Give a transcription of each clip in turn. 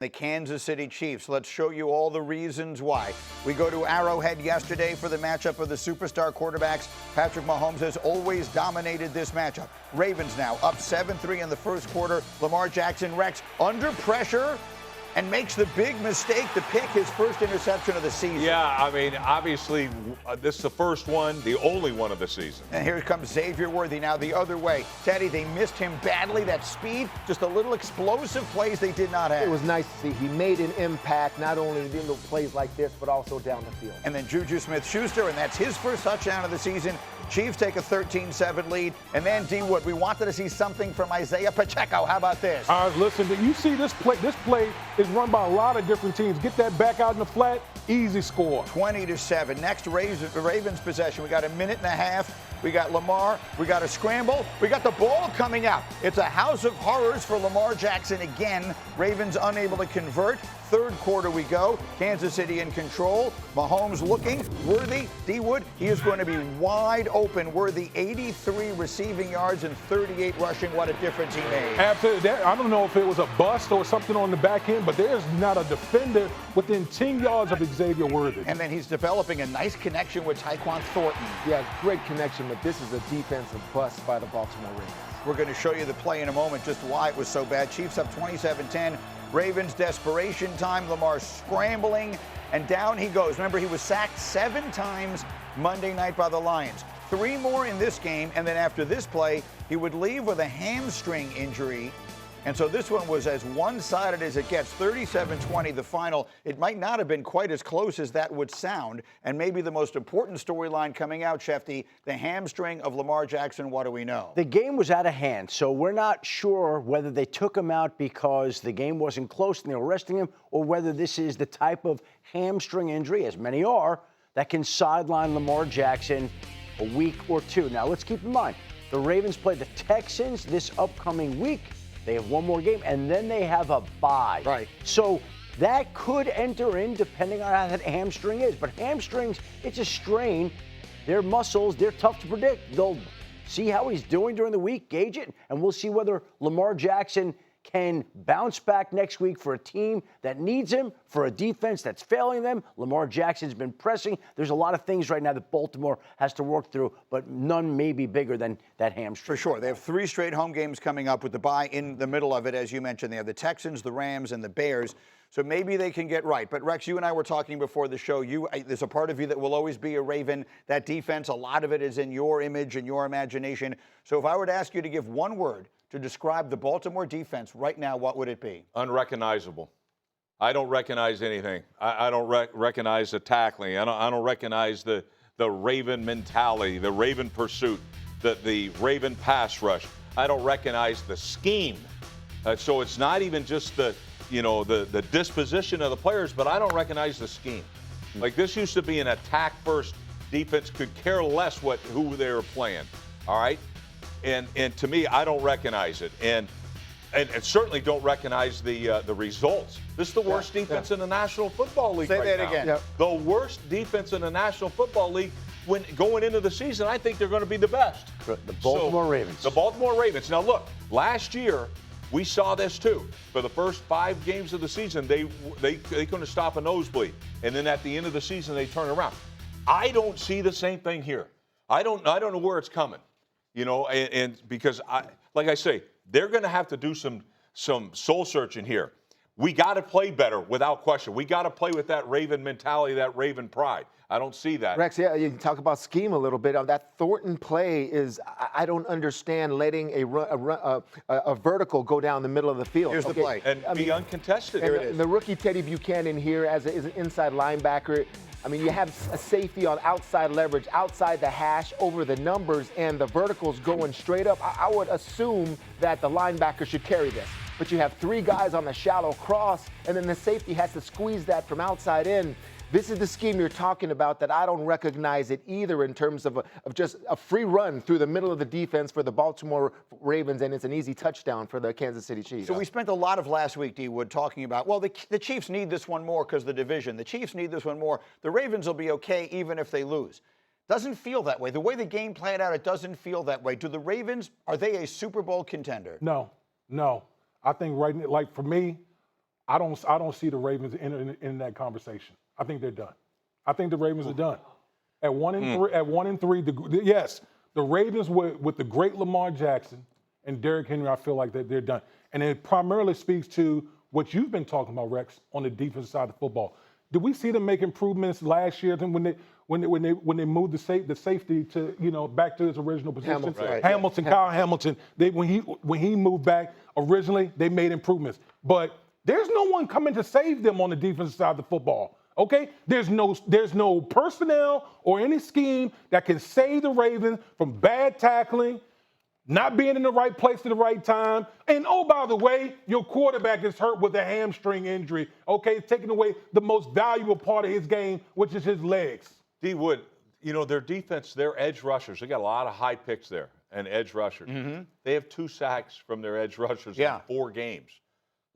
The Kansas City Chiefs. Let's show you all the reasons why. We go to Arrowhead yesterday for the matchup of the superstar quarterbacks. Patrick Mahomes has always dominated this matchup. Ravens now up 7-3 in the first quarter. Lamar Jackson wrecks under pressure and makes the big mistake to pick his first interception of the season. Yeah, I mean, obviously, this is the first one, the only one of the season. And here comes Xavier Worthy now the other way. Tedy, they missed him badly. That speed, just a little explosive plays they did not have. It was nice to see. He made an impact, not only in little plays like this, but also down the field. And then Juju Smith-Schuster, and that's his first touchdown of the season. Chiefs take a 13-7 lead. And then D. Wood, we wanted to see something from Isaiah Pacheco. How about this? Listen, you see this play. This play is run by a lot of different teams. Get that back out in the flat, easy score. 20-7. Next, Ravens possession. We got a minute and a half. We got Lamar. We got a scramble. We got the ball coming out. It's a house of horrors for Lamar Jackson again. Ravens unable to convert. Third quarter we go. Kansas City in control. Mahomes looking. Worthy. D. Wood. He is going to be wide open. Worthy 83 receiving yards and 38 rushing. What a difference he made. Absolutely. I don't know if it was a bust or something on the back end, but there's not a defender within 10 yards of Xavier Worthy. And then he's developing a nice connection with Tyquan Thornton. Yeah, great connection, but this is a defensive bust by the Baltimore Ravens. We're going to show you the play in a moment, just why it was so bad. Chiefs up 27-10. Ravens desperation time. Lamar scrambling, and down he goes. Remember, he was sacked 7 times Monday night by the Lions. 3 more in this game, and then after this play, he would leave with a hamstring injury. And so this one was as one-sided as it gets. 37-20, the final. It might not have been quite as close as that would sound. And maybe the most important storyline coming out, Schefter, the hamstring of Lamar Jackson. What do we know? The game was out of hand, so we're not sure whether they took him out because the game wasn't close and they were resting him, or whether this is the type of hamstring injury, as many are, that can sideline Lamar Jackson a week or 2. Now, let's keep in mind, the Ravens play the Texans this upcoming week. They have one more game, and then they have a bye. Right. So that could enter in depending on how that hamstring is. But hamstrings, it's a strain. They're muscles. They're tough to predict. They'll see how he's doing during the week, gauge it, and we'll see whether Lamar Jackson can bounce back next week for a team that needs him, for a defense that's failing them. Lamar Jackson's been pressing. There's a lot of things right now that Baltimore has to work through, but none may be bigger than that hamstring. For sure. They have 3 straight home games coming up with the bye in the middle of it, as you mentioned. They have the Texans, the Rams, and the Bears. So maybe they can get right. But, Rex, you and I were talking before the show. There's a part of you that will always be a Raven. That defense, a lot of it is in your image and your imagination. So if I were to ask you to give one word to describe the Baltimore defense right now, what would it be? Unrecognizable. I don't recognize anything. I don't recognize the tackling. I don't recognize the Raven mentality, the Raven pursuit, the Raven pass rush. I don't recognize the scheme. So it's not even just the disposition of the players, but I don't recognize the scheme. Like, this used to be an attack-first defense, could care less who they were playing. All right? And to me, I don't recognize it. And certainly don't recognize the results. This is the worst defense in the National Football League. Say right that now. again. Yep. The worst defense in the National Football League. When going into the season, I think they're going to be the best. The Baltimore Ravens. The Baltimore Ravens. Now, look, last year we saw this too. For the first 5 games of the season, they couldn't stop a nosebleed, and then at the end of the season they turn around. I don't see the same thing here. I don't know where it's coming. And because like I say, they're going to have to do some soul searching here. We got to play better without question. We got to play with that Raven mentality, that Raven pride. I don't see that. Rex, yeah, you talk about scheme a little bit. That Thornton play is, I don't understand letting a vertical go down the middle of the field. Here's the play. And be uncontested. And the rookie Tedy Buchanan here as an inside linebacker. I mean, you have a safety on outside leverage, outside the hash, over the numbers, and the verticals going straight up. I would assume that the linebacker should carry this. But you have 3 guys on the shallow cross, and then the safety has to squeeze that from outside in. This is the scheme you're talking about that I don't recognize it either in terms of just a free run through the middle of the defense for the Baltimore Ravens, and it's an easy touchdown for the Kansas City Chiefs. So we spent a lot of last week, D. Wood, talking about, well, the Chiefs need this one more because of the division. The Chiefs need this one more. The Ravens will be okay even if they lose. Doesn't feel that way. The way the game played out, it doesn't feel that way. Do the Ravens, are they a Super Bowl contender? No. I think for me, I don't see the Ravens in that conversation. I think they're done. I think the Ravens are done. At 1-3, yes, the Ravens with the great Lamar Jackson and Derrick Henry, I feel like they're done. And it primarily speaks to what you've been talking about, Rex, on the defensive side of football. Did we see them make improvements last year when they moved the safety to back to his original position? Hamilton, right. Hamilton, Kyle Hamilton. When he moved back originally, they made improvements. But there's no one coming to save them on the defensive side of the football. Okay? There's no personnel or any scheme that can save the Ravens from bad tackling, not being in the right place at the right time. And, oh, by the way, your quarterback is hurt with a hamstring injury. Okay? It's taking away the most valuable part of his game, which is his legs. D. Wood, their defense, their edge rushers, they got a lot of high picks there and edge rushers. Mm-hmm. They have 2 sacks from their edge rushers in 4 games.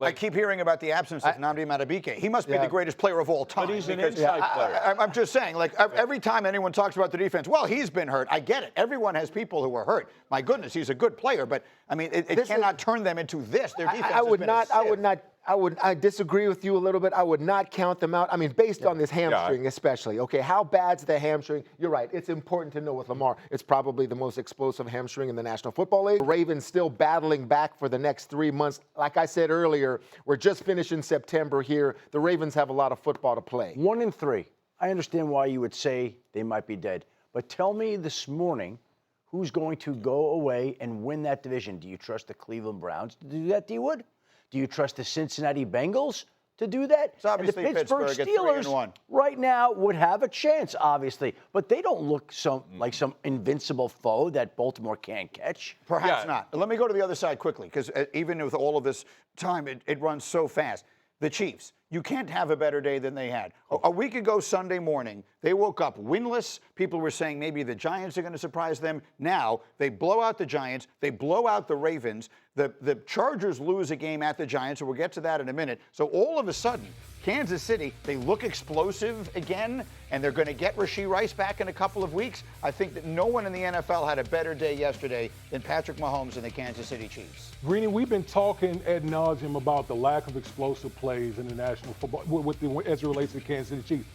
I keep hearing about the absence of Nnamdi Madubuike. He must be the greatest player of all time. But he's an inside player. I'm just saying, every time anyone talks about the defense, well, he's been hurt. I get it. Everyone has people who are hurt. My goodness, he's a good player, but I mean, it cannot turn them into this. Their defense I disagree with you a little bit. I would not count them out. I mean, based on this hamstring especially. Okay, how bad's the hamstring? You're right. It's important to know with Lamar. It's probably the most explosive hamstring in the National Football League. The Ravens still battling back for the next 3 months. Like I said earlier, we're just finishing September here. The Ravens have a lot of football to play. 1-3. I understand why you would say they might be dead. But tell me this morning, who's going to go away and win that division? Do you trust the Cleveland Browns to do that, D. Wood? Do you trust the Cincinnati Bengals to do that? It's obviously and the Pittsburgh Steelers right now would have a chance, obviously. But they don't look like some invincible foe that Baltimore can't catch. Perhaps not. Let me go to the other side quickly, because even with all of this time, it runs so fast. The Chiefs, you can't have a better day than they had. A week ago, Sunday morning, they woke up winless. People were saying maybe the Giants are going to surprise them. Now, they blow out the Giants. They blow out the Ravens. The Chargers lose a game at the Giants, and we'll get to that in a minute. So all of a sudden, Kansas City, they look explosive again, and they're going to get Rashee Rice back in a couple of weeks. I think that no one in the NFL had a better day yesterday than Patrick Mahomes and the Kansas City Chiefs. Greeny, we've been talking ad nauseum about the lack of explosive plays in the National Football as it relates to the Kansas City Chiefs.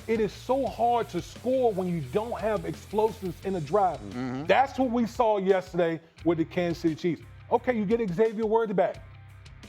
It is so hard to score when you don't have explosives in a drive. Mm-hmm. That's what we saw yesterday with the Kansas City Chiefs. Okay, you get Xavier Worthy back.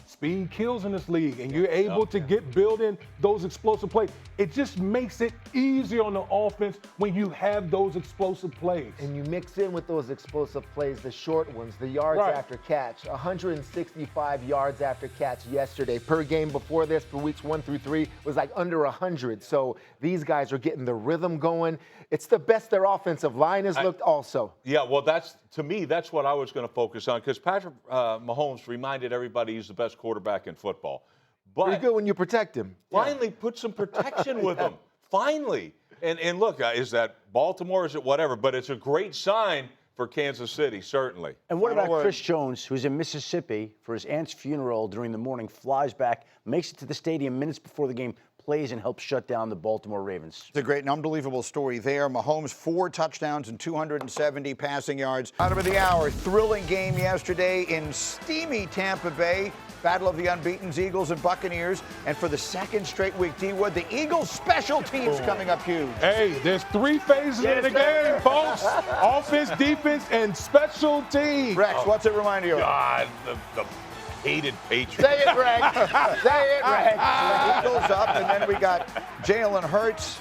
Speed kills in this league, and you're able to build in those explosive plays. It just makes it easier on the offense when you have those explosive plays. And you mix in with those explosive plays, the short ones, the yards after catch. 165 yards after catch yesterday. Per game before this, for weeks 1 through 3, was like under 100. So these guys are getting the rhythm going. It's the best their offensive line has looked also. Yeah, well, to me, that's what I was going to focus on, because Patrick Mahomes reminded everybody he's the best quarterback in football. But pretty good when you protect him. Finally, put some protection with him. Finally. And look, is that Baltimore? Is it whatever? But it's a great sign for Kansas City, certainly. And what about Chris Jones, who's in Mississippi for his aunt's funeral during the morning, flies back, makes it to the stadium minutes before the game, plays and helps shut down the Baltimore Ravens. It's a great and unbelievable story there. Mahomes, 4 touchdowns and 270 passing yards. Bottom of the hour, thrilling game yesterday in steamy Tampa Bay. Battle of the unbeatens, Eagles and Buccaneers. And for the second straight week, D-Wood, the Eagles special teams coming up huge. Hey, there's 3 phases in the game, folks. Offense, defense, and special teams. Rex, what's it remind you of? God, the hated Patriots. Say it, Rex. Say it, Rex. Eagles up, and then we got Jalen Hurts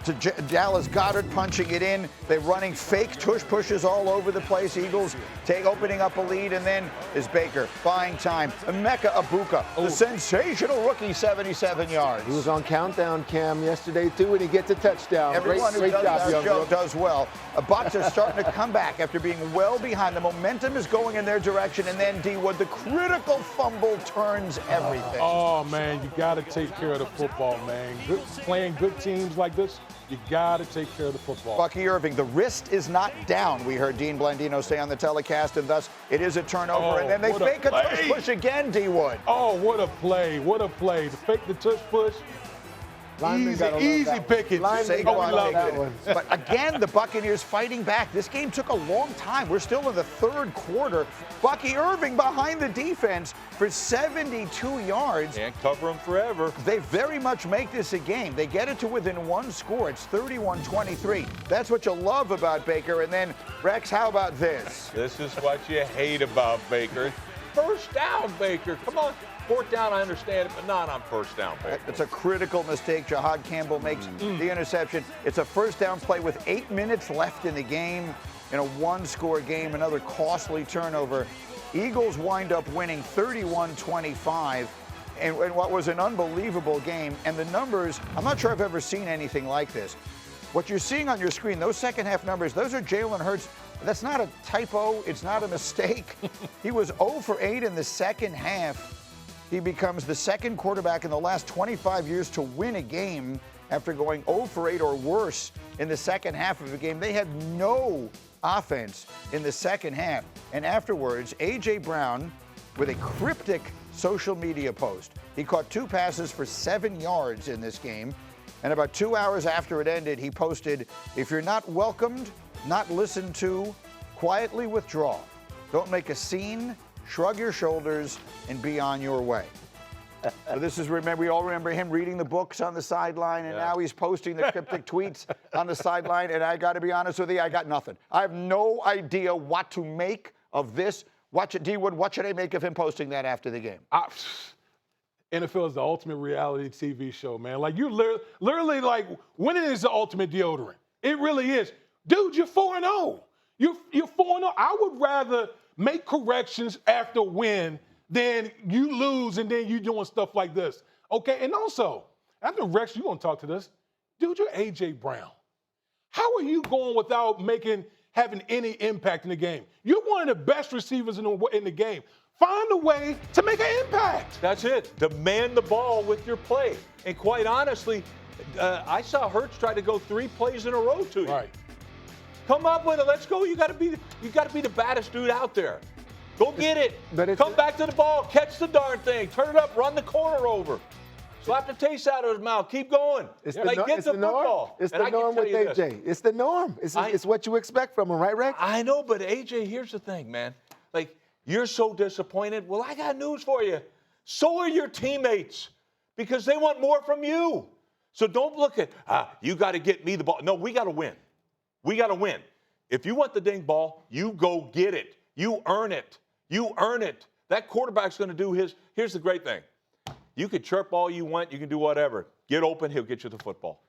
to Dallas Goedert punching it in. They're running fake tush pushes all over the place. Eagles opening up a lead, and then is Baker buying time. Emeka Egbuka, the sensational rookie, 77 yards. He was on countdown cam yesterday too, and he gets a touchdown. Everyone great who does job, that show does well. The Bucs are starting to come back after being well behind. The momentum is going in their direction, and then D-Wood, the critical fumble turns everything. Oh man, you got to take care of the football, man. Playing good teams like this, you got to take care of the football. Bucky Irving, the wrist is not down, we heard Dean Blandino say on the telecast, and thus it is a turnover. And then they fake a tush push again, D-Wood. Oh, what a play. What a play. To fake the tush push. Easy pickings. Saquon that takes one. it. But again, the Buccaneers fighting back. This game took a long time. We're still in the third quarter. Bucky Irving behind the defense for 72 yards. Can't cover them forever. They very much make this a game. They get it to within one score. It's 31-23. That's what you love about Baker. And then, Rex, how about this? This is what you hate about Baker. First down, Baker. Come on. Fourth down, I understand it, but not on first down, Baker. It's a critical mistake. Jahad Campbell makes the interception. It's a first down play with 8 minutes left in the game. In a one-score game, another costly turnover. Eagles wind up winning 31-25 in what was an unbelievable game. And the numbers, I'm not sure I've ever seen anything like this. What you're seeing on your screen, those second half numbers, those are Jalen Hurts. That's not a typo. It's not a mistake. He was 0 for 8 in the second half. He becomes the second quarterback in the last 25 years to win a game after going 0 for 8 or worse in the second half of the game. They had no offense in the second half. And afterwards, A.J. Brown with a cryptic social media post. He caught 2 passes for 7 yards in this game. And about 2 hours after it ended, he posted, "If you're not welcomed, not listened to, quietly withdraw. Don't make a scene. Shrug your shoulders and be on your way." So this is, remember, we all remember him reading the books on the sideline, and now he's posting the cryptic tweets on the sideline. And I got to be honest with you, I got nothing. I have no idea what to make of this. D-Wood, what should I make of him posting that after the game? NFL is the ultimate reality TV show, man. Like, you literally, like, winning is the ultimate deodorant. It really is. Dude, you're 4-0. You're 4-0. I would rather make corrections after a win than you lose and then you doing stuff like this. Okay, and also, after Rex, you're going to talk to this. Dude, you're A.J. Brown. How are you going without having any impact in the game? You're one of the best receivers in the game. Find a way to make an impact. That's it. Demand the ball with your play. And quite honestly, I saw Hurts try to go 3 plays in a row to you. Right. Come up with it. Let's go. You got to be the baddest dude out there. Go get it. Come back to the ball. Catch the darn thing. Turn it up. Run the corner over. Slap the taste out of his mouth. Keep going. It's get the football. It's the norm with AJ. It's the norm. It's what you expect from him, right, Rex? I know, but AJ, here's the thing, man. Like, you're so disappointed. Well, I got news for you. So are your teammates, because they want more from you. So don't look at, you got to get me the ball. No, we got to win. We got to win. If you want the dang ball, you go get it. You earn it. You earn it. That quarterback's going to do his. Here's the great thing. You can chirp all you want. You can do whatever. Get open. He'll get you the football.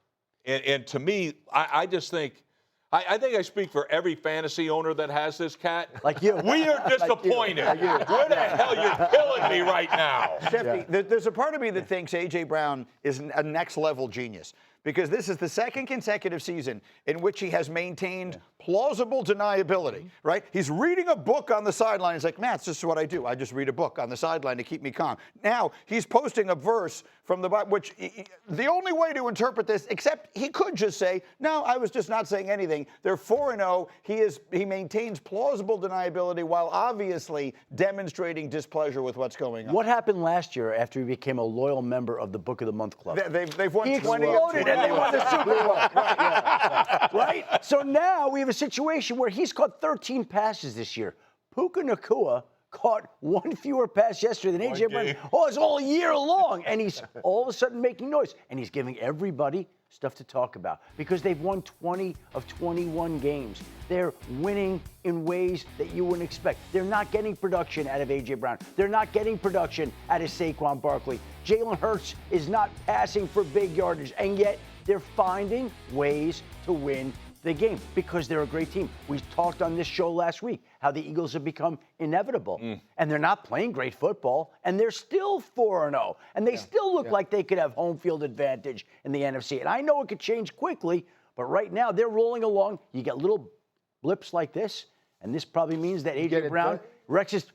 And to me, I just think, I think I speak for every fantasy owner that has this cat. Like you. We are disappointed. Where the hell you're killing me right now? Shefty, there's a part of me that thinks A.J. Brown is a next-level genius, because this is the second consecutive season in which he has maintained plausible deniability, right? He's reading a book on the sideline. He's like, Matt, this is what I do. I just read a book on the sideline to keep me calm. Now he's posting a verse from the Bible, which the only way to interpret this, except he could just say, no, I was just not saying anything. They're 4-0. He maintains plausible deniability while obviously demonstrating displeasure with what's going on. What happened last year after he became a loyal member of the Book of the Month Club? They've won He 20 exploded and they won the Super Bowl. Right? So now we have a situation where he's caught 13 passes this year. Puka Nacua caught 1 fewer pass yesterday than A.J. Brown. Oh, it's all year long. And he's all of a sudden making noise. And he's giving everybody stuff to talk about because they've won 20 of 21 games. They're winning in ways that you wouldn't expect. They're not getting production out of A.J. Brown. They're not getting production out of Saquon Barkley. Jalen Hurts is not passing for big yardage. And yet they're finding ways to win the game because they're a great team. We talked on this show last week how the Eagles have become inevitable, and they're not playing great football, and they're still 4-0, and they still look like they could have home field advantage in the NFC. And I know it could change quickly, but right now they're rolling along. You get little blips like this, and this probably means that A.J. Brown, Rex's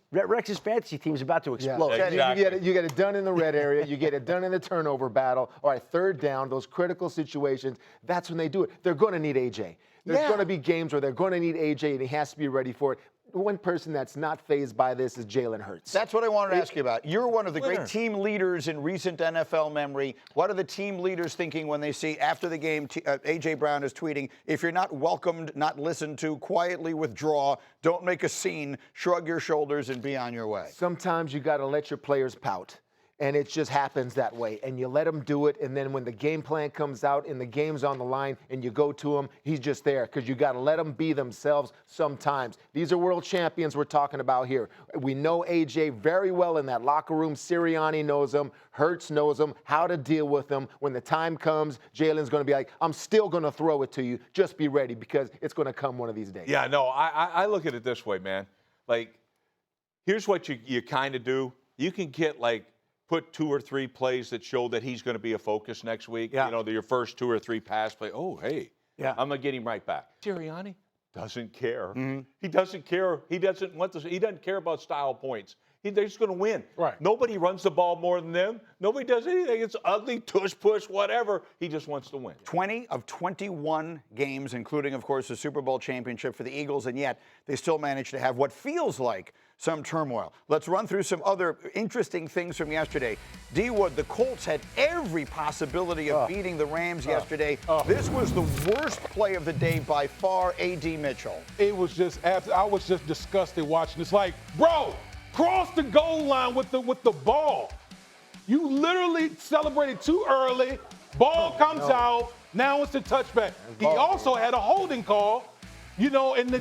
fantasy team is about to explode. Yeah, exactly. You get it done in the red area. You get it done in the turnover battle. All right, third down, those critical situations, that's when they do it. They're going to need A.J. There's going to be games where they're going to need A.J., and he has to be ready for it. one person that's not fazed by this is Jalen Hurts. That's what I wanted to ask you about. You're one of the great team leaders in recent NFL memory. What are the team leaders thinking when they see after the game, A.J. Brown is tweeting, if you're not welcomed, not listened to, quietly withdraw, don't make a scene, shrug your shoulders and be on your way? Sometimes you got to let your players pout. And it just happens that way. And you let him do it. And then when the game plan comes out and the game's on the line and you go to him, he's just there because you got to let them be themselves sometimes. These are world champions we're talking about here. We know A.J. very well in that locker room. Sirianni knows him. Hurts knows him, how to deal with him. When the time comes, Jalen's going to be like, I'm still going to throw it to you. Just be ready because it's going to come one of these days. Yeah, no, I look at it this way, man. Like, here's what you kind of do. You can get, like, put 2 or 3 plays that show that he's going to be a focus next week. Yeah. You know, your first 2 or 3 pass play. Oh, hey, yeah, I'm going to get him right back. Sirianni doesn't care. Mm-hmm. He doesn't care. He doesn't care about style points. They're just going to win. Right. Nobody runs the ball more than them. Nobody does anything. It's ugly, tush, push, whatever. He just wants to win. 20 of 21 games, including, of course, the Super Bowl championship for the Eagles, and yet they still managed to have what feels like some turmoil. Let's run through some other interesting things from yesterday. D. Wood, the Colts had every possibility of beating the Rams yesterday. This was the worst play of the day by far, A.D. Mitchell. It was just I was just disgusted watching. It's like, bro, cross the goal line with the ball. You literally celebrated too early. Ball comes out. Now it's a touchback. He also had a holding call. You know, in the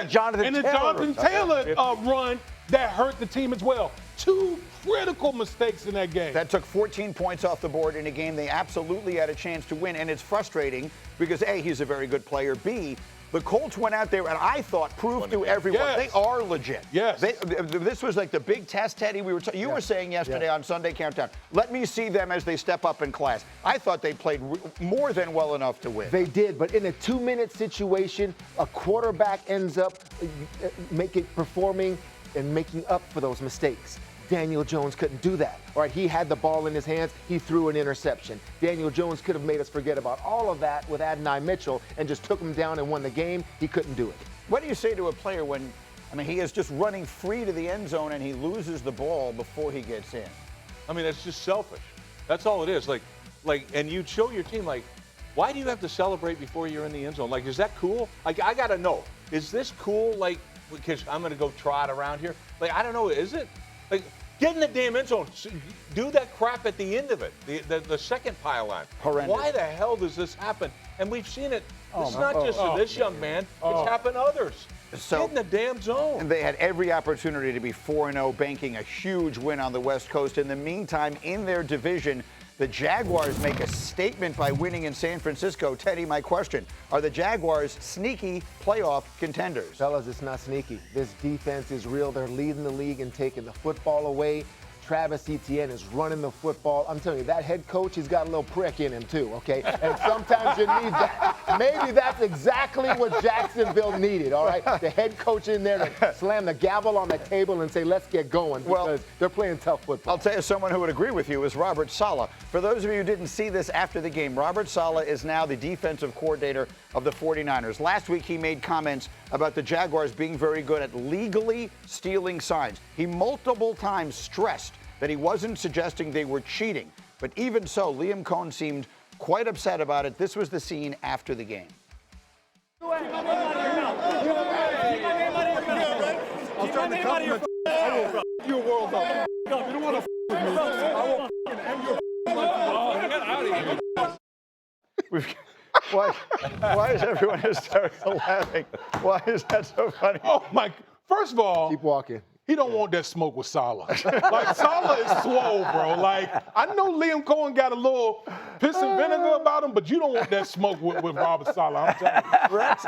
Jonathan Taylor run that hurt the team as well. 2 critical mistakes in that game. That took 14 points off the board in a game they absolutely had a chance to win, and it's frustrating because A, he's a very good player, B, the Colts went out there and I thought proved to everyone they are legit. Yes. This was like the big test, Tedy. You were saying yesterday on Sunday Countdown, let me see them as they step up in class. I thought they played more than well enough to win. They did, but in a 2-minute situation, a quarterback ends up performing and making up for those mistakes. Daniel Jones couldn't do that. All right, he had the ball in his hands. He threw an interception. Daniel Jones could have made us forget about all of that with Adonai Mitchell and just took him down and won the game. He couldn't do it. What do you say to a player when, he is just running free to the end zone and he loses the ball before he gets in? I mean, it's just selfish. That's all it is. Like, and you'd show your team, like, why do you have to celebrate before you're in the end zone? Like, is that cool? Like, I got to know, is this cool? Like, because I'm going to go trot around here? Like, I don't know, is it? Like, get in the damn end zone. Do that crap at the end of it, the second pylon. Horrendous. Why the hell does this happen? And we've seen it. It's not just to this young man. It's happened to others. So, get in the damn zone. And they had every opportunity to be 4-0, banking a huge win on the West Coast. In the meantime, in their division, the Jaguars make a statement by winning in San Francisco. Tedy, my question, are the Jaguars sneaky playoff contenders? Fellas, it's not sneaky. This defense is real. They're leading the league and taking the football away. Travis Etienne is running the football. I'm telling you, that head coach, he's got a little prick in him too, okay? And sometimes you need that. Maybe that's exactly what Jacksonville needed, all right? The head coach in there to slam the gavel on the table and say, let's get going, because they're playing tough football. I'll tell you, someone who would agree with you is Robert Saleh. For those of you who didn't see this after the game, Robert Saleh is now the defensive coordinator of the 49ers. Last week, he made comments about the Jaguars being very good at legally stealing signs. He multiple times stressed that he wasn't suggesting they were cheating. But even so, Liam Cohn seemed quite upset about it. This was the scene after the game. I was trying to compliment you, world up. You don't want to with me. I will end your Why is everyone hysterical laughing? Why is that so funny? Oh, my. First of all, Keep walking. he don't want that smoke with Saleh. Like, Saleh is swole, bro. Like, I know Liam Cohen got a little piss and vinegar about him, but you don't want that smoke with Robert Saleh. I'm telling you. Rex,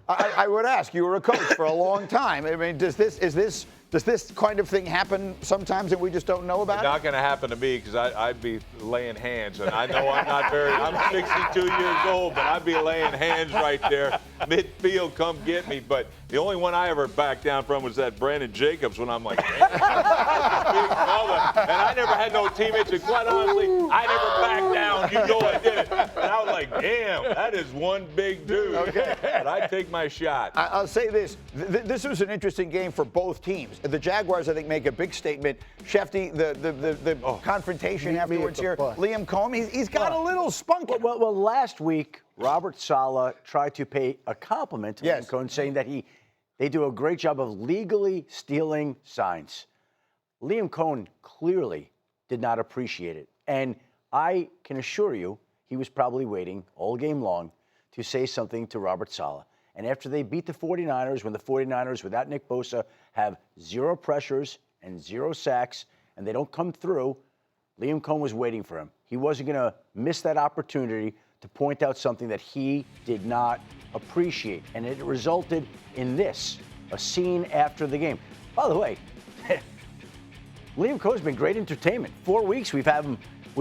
I would ask, you were a coach for a long time. I mean, is this Does this kind of thing happen sometimes and we just don't know about It's it? not going to happen to me because I'd be laying hands. And I know I'm 62 years old, but I'd be laying hands right there. Midfield, come get me. But the only one I ever backed down from was that Brandon Jacobs when I'm like, damn. Big fella. And I never had no teammates. And quite honestly, I never backed down. You know I did it. And I was like, damn, that is one big dude. Okay. But I take my shot. I'll say this. This was an interesting game for both tenes. The Jaguars, I think, make a big statement. Shefty, the confrontation afterwards here. Liam Cohen, he's got a little spunk. Well, last week, Robert Saleh tried to pay a compliment to Liam Cohen, saying that they do a great job of legally stealing signs. Liam Cohen clearly did not appreciate it. And I can assure you, he was probably waiting all game long to say something to Robert Saleh. And after they beat the 49ers, when the 49ers, without Nick Bosa, have 0 pressures and 0 sacks, and they don't come through, Liam Cohen was waiting for him. He wasn't going to miss that opportunity to point out something that he did not appreciate. And it resulted in this, a scene after the game. By the way, Liam Cohen's been great entertainment. 4 weeks we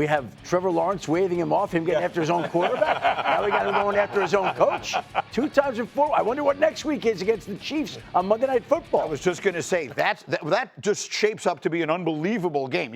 have Trevor Lawrence waving him off, him getting after his own quarterback. Now we got him going after his own coach. 2 times in 4. I wonder what next week is against the Chiefs on Monday Night Football. I was just going to say, that just shapes up to be an unbelievable game.